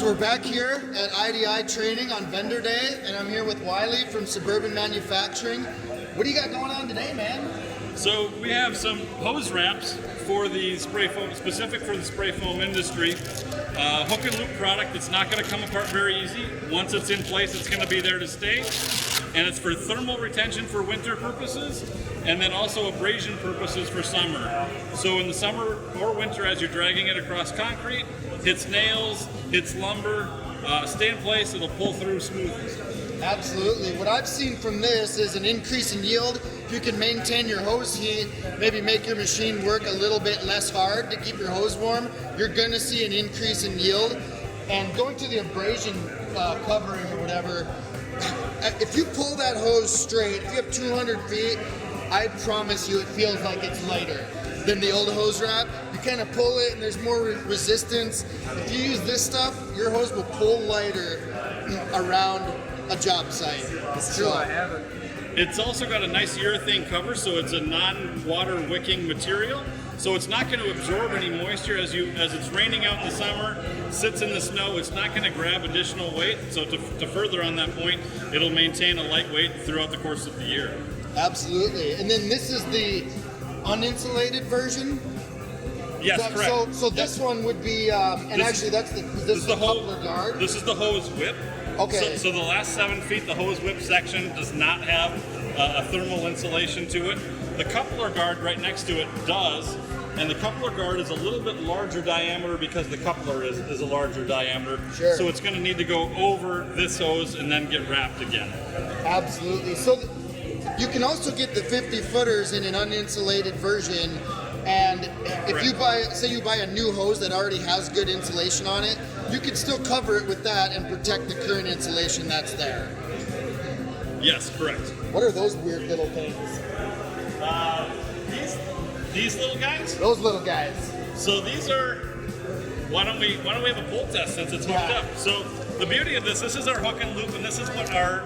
So we're back here at IDI training on vendor day, and I'm here with Wiley from Suburban Manufacturing. What do you got going on today, man? So we have some hose wraps for the spray foam, specific for the spray foam industry. Hook and loop product that's not going to come apart very easy. Once it's in place, it's going to be there to stay. And it's for thermal retention for winter purposes, and then also abrasion purposes for summer. So in the summer or winter, as you're dragging it across concrete, hits nails, hits lumber, stay in place, it'll pull through smoothly. Absolutely. What I've seen from this is an increase in yield. If you can maintain your hose heat, maybe make your machine work a little bit less hard to keep your hose warm, you're going to see an increase in yield. And going to the abrasion covering or whatever, if you pull that hose straight, if you have 200 feet, I promise you it feels like it's lighter than the old hose wrap. You kind of pull it and there's more resistance. If you use this stuff, your hose will pull lighter around a job site. It's true, I have it. It's also got a nice urethane cover, so it's a non-water wicking material. So it's not going to absorb any moisture as it's raining out in the summer, sits in the snow, it's not going to grab additional weight. So to further on that point, it'll maintain a light weight throughout the course of the year. Absolutely. And then this is the uninsulated version? Yes, correct. So this one would be, and actually that's this is the coupler guard? This is the hose whip. Okay. So the last 7 feet, the hose whip section does not have a thermal insulation to it. The coupler guard right next to it does, and the coupler guard is a little bit larger diameter because the coupler is a larger diameter. Sure. So it's going to need to go over this hose and then get wrapped again. Absolutely. So you can also get the 50 footers in an uninsulated version, and if you buy, say you buy a new hose that already has good insulation on it, you can still cover it with that and protect the current insulation that's there. Yes, correct. What are those weird little things? These little guys? Those little guys. So these are, why don't we have a pull test since it's hooked up? So the beauty of this is our hook and loop, and this is what our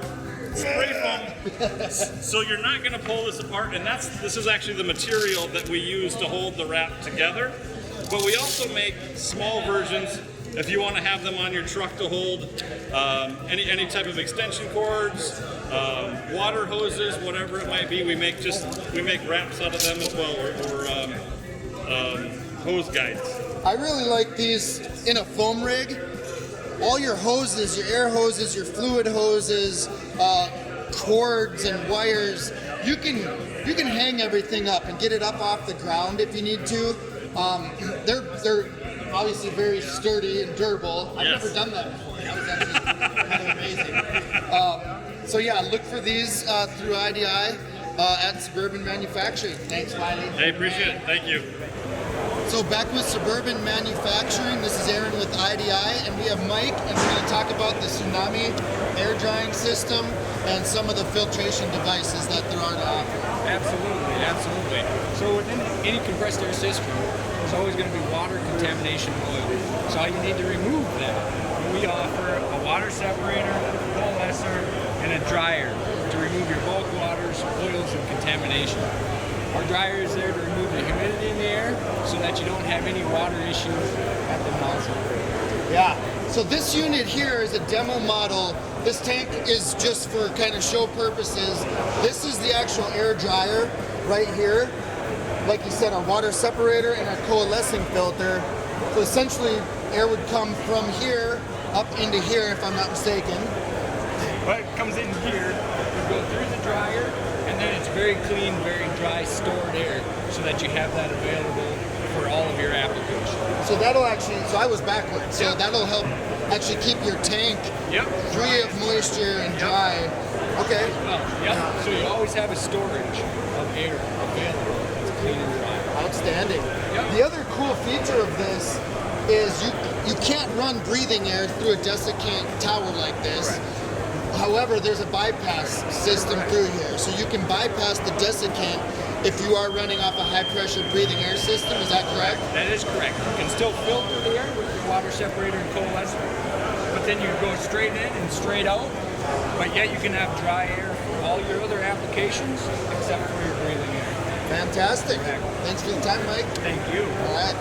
spray foam, so you're not going to pull this apart, and this is actually the material that we use to hold the wrap together. But we also make small versions if you want to have them on your truck to hold any type of extension cords, water hoses, whatever it might be. We make wraps out of them as well, or hose guides. I really like these in a foam rig. All your hoses, your air hoses, your fluid hoses, cords and wires, you can hang everything up and get it up off the ground if you need to. They're obviously very sturdy and durable. I've never done that before. That was actually kind of amazing. So yeah, look for these through IDI at Suburban Manufacturing. Thanks, Wiley. Hey, appreciate it. Thank you. So back with Suburban Manufacturing, this is Aaron with IDI, and we have Mike, and we're going to talk about the Tsunami air drying system and some of the filtration devices that there are to offer. Absolutely, absolutely. So within any compressed air system, there's always going to be water contamination oil. So you need to remove that. We offer a water separator, coalescer, and a dryer to remove your bulk waters, oils, and contamination. Our dryer is there to remove the humidity in the air so that you don't have any water issues at the nozzle. Yeah, so this unit here is a demo model. This tank is just for kind of show purposes. This is the actual air dryer right here. Like you said, a water separator and a coalescing filter. So essentially, air would come from here up into here, if I'm not mistaken. But it comes in here, you go through the dryer, and then it's very clean, very dry, stored air, so that you have that available for all of your applications. So that'll actually, so I was backwards, so that'll help actually keep your tank free of moisture and dry. Okay. Well, so you always have a storage of air available that's clean and dry. Outstanding. The other cool feature of this is you can't run breathing air through a desiccant tower like this. However, there's a bypass system through here, so you can bypass the desiccant if you are running off a high-pressure breathing air system. Is that correct? That is correct. You can still filter the air with your water separator and coalescer, but then you go straight in and straight out, but yet you can have dry air for all your other applications except for your breathing air. Fantastic. Thanks for the time, Mike. Thank you. All right.